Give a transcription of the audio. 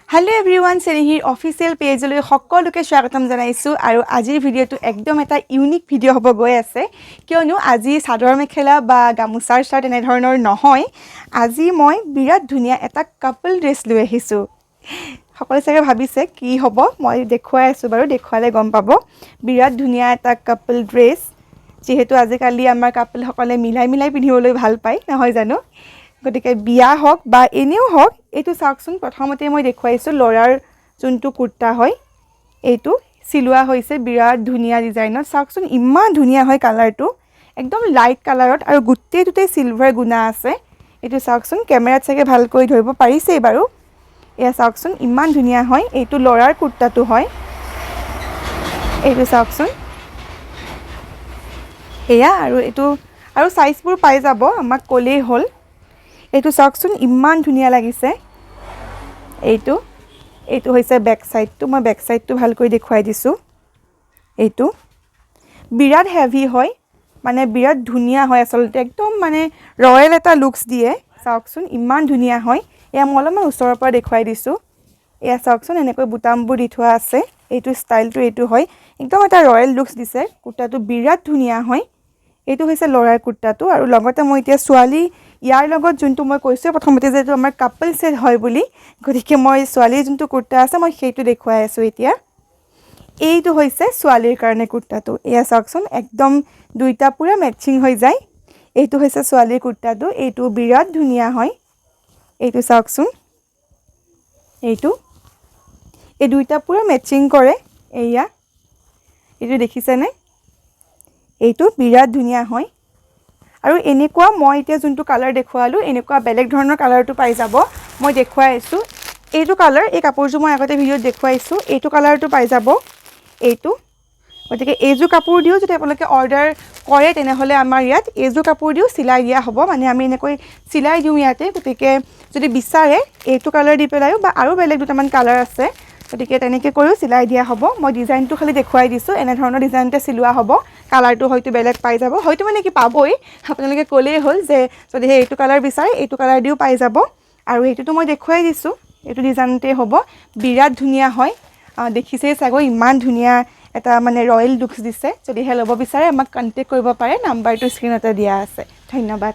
Hello everyone, Senihir official page লৈ সকলোকে স্বাগতম জনাইছো আৰু আজিৰ ভিডিওটো একদম এটা ইউনিক ভিডিও হ'ব গৈ আছে কিয়নো আজি সাদৰ মেখেলা বা গামুচাৰ শাৰ্ট এনে ধৰণৰ নহয় আজি মই বিৰাট ধুনিয়া এটা কাপল ড্ৰেছ লৈ আহিছো সকলো চাগে ভাবিছে কি হ'ব মই দেখুৱাই আছো বাৰু দেখুৱালে গম পাব বিৰাট ধুনিয়া এটা কাপল ড্ৰেছ যেহেতু আজিকালি আমাৰ কাপল সকলে মিলাই পিন্ধিবলৈ ভাল পায় নহয় জানো গতিকে বিয়া হওক বা এনেও হওক এটো চাওকচোন প্ৰথমতে মই দেখুৱাইছো লৰাৰ যোনটো কুৰ্তা হয় এটো সিলুৱা হৈছে বিৰাট ধুনিয়া ডিজাইনত চাওকচোন ইমান ধুনিয়া হয় কালাৰটো একদম লাইট কালাৰত আৰু গুটেটোতে সিলভাৰ গুণা আছে এটো চাওকচোন ক্যামেৰাত চাগে ভালকৈ ধৰিব পাৰিছে বাৰু এয়া চাওকচোন ইমান ধুনিয়া হয় এটো লৰাৰ কুৰ্তাটো হয় এটো চাওকচোন এয়া আৰু এটো আৰু সাইজবোৰ পাই যাব আমাক কলেই হল এটো চাওকচোন ইমান ধুনিয়া লাগিছে এইটো হৈছে ব্যাক সাইডটো মই ব্যাক সাইডটো ভালকৈ দেখুৱাই দিছো এইটো বিৰাট হেভি হয় মানে বিৰাট ধুনিয়া হয় আসলতে একদম মানে ৰয়েল এটা লুকস দিয়ে চাওকচোন ইমান ধুনিয়া হয় এয়া মই অলপমান ওচৰৰ পৰা দেখুৱাই দিছো এয়া চাওকচোন এনেকৈ বুটামবোৰ দি থোৱা আছে এইটো ষ্টাইলটো এইটো হয় একদম এটা ৰয়েল লুকস দিছে কুৰ্তাটো বিৰাট ধুনিয়া হয় এইটো হৈছে লৰাৰ কুৰ্তাটো আৰু লগতে মই এতিয়া সোৱালি ইয়াৰ লগত যোনটো মই কৈছো প্ৰথমতে যে আমাৰ কাপল সেট হয় বুলি গতিকে মই সোৱালিৰ যোনটো কুৰ্তা আছে মই সেইটো দেখুৱাই আছো এতিয়া এইটো হৈছে সোৱালিৰ কাৰণে কুৰ্তাটো এয়া চাওকচোন একদম দুইটা পুৰা ম্যাচিং হৈ যায় এইটো হৈছে সোৱালিৰ কুৰ্তাটো এইটো বিৰাট ধুনিয়া হয় এইটো চাওকচোন এইটো এই দুইটা পুৰা ম্যাচিং কৰে এয়া এইটো দেখিছেনে এইটো বিৰাট ধুনিয়া হয় আৰু এনেকুৱা মই এতিয়া যোনটো কালাৰ দেখুৱালো এনেকুৱা বেলেগ ধৰণৰ কালাৰটো পাই যাব মই দেখুৱাই আছো এইটো কালাৰ এই কাপোৰটো মই আগতে ভিডিওত দেখুৱাইছো এইটো কালাৰটো পাই যাব এইটো গতিকে এইজো কাপোৰ দিও যদি আপোনালোকে অৰ্ডাৰ কৰে তেনেহলে আমাৰ ইয়াত এইজো কাপোৰ দিও সিলাই দিয়া হ'ব মানে আমি এনেকৈ সিলাই দিও ইয়াতে গতিকে যদি বিচাৰে এইটো কালাৰ দি পেলাইও বা আৰু বেলেগ দুটামান কালাৰ আছে গতিকে তেনেকৈ কৰিও সিলাই দিয়া হ'ব মই ডিজাইনটো খালি দেখুৱাই দিছো এনে ধৰণৰ ডিজাইনতে সিলোৱা হ'ব কালাৰটো হয়তো বেলেগ পাই যাব হয়তো মানে কি পাবই আপোনালোকে কলেই হ'ল যে যদি এইটো কালাৰ বিচাৰে এইটো কালাৰ দিও পাই যাব আৰু এইটোটো মই দেখুৱাই দিছো এইটো ডিজাইনতে হ'ব বিৰাট ধুনিয়া হয় দেখিছেই চাগৈ ইমান ধুনিয়া এটা মানে ৰয়েল লুকস দিছে যদি হে ল'ব বিচাৰে আমাক কন্টাক্ট কৰিব পাৰে নাম্বাৰটো স্ক্ৰিনতে দিয়া আছে ধন্যবাদ